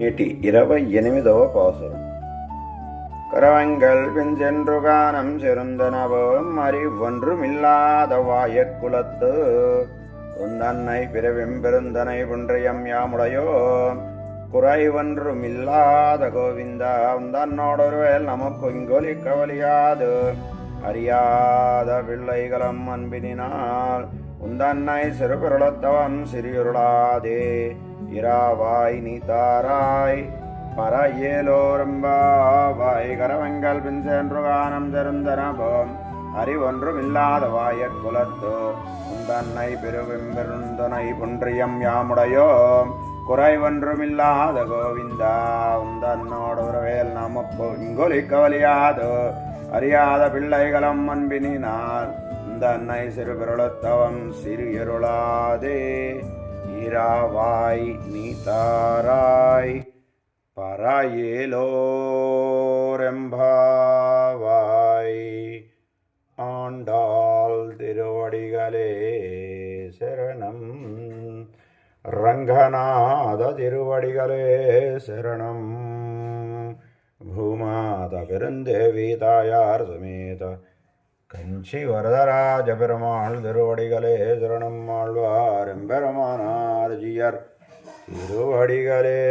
28వ பாசுரம். கரவங்கள் பிஞ்சென்று கானம் சிறந்தனவும் அறிவொன்றுமில்லாத வாயக்குலத்து உந்தன்னை பிறவிம் பெருந்தனை புன்றியம் யாமுடையோ குறைவொன்றுமில்லாத கோவிந்தா உந்தன்னோடொருவேல் நமக்கு இங்கொலி கவலியாது அறியாத பிள்ளைகளும் அன்பினால் உந்தன்னை சிறுபொருளத்தவம் சிறியுருளாதே இராவாய் நீ தாராய் பரையேலோரம்பாவாய் கரவங்கள் பின் சென்று கானம் செருந்தனபோம் அறிவொன்றுமில்லாத வாயற் குலத்து உந்தன்னை பெருவெம்பெருந்தனை புன்றியம் யாமுடையோ குறைவொன்றுமில்லாத கோவிந்தா உந்தன்னோடு உறவேல் நமக்கு இங்கொலி கவலியாது அறியாத பிள்ளைகளும் அன்பினால் உந்தன்னை சிறுபொருளத்தவம் சிறியருளாதே இராவாய் நீ தாராய் பரையேலோரெம்பாவாய். ஆண்டாள் திருவடிகளே சரணம். ரங்கநாத திருவடிகளே சரணம். பூமாத பெருந்தேவி தாயார் சமேத கஞ்சி வரதராஜ பெருமாள் திருவடிகளே சரணம். ஆழ்வார் எம்பெருமானார் ஜியர் திருவடிகளே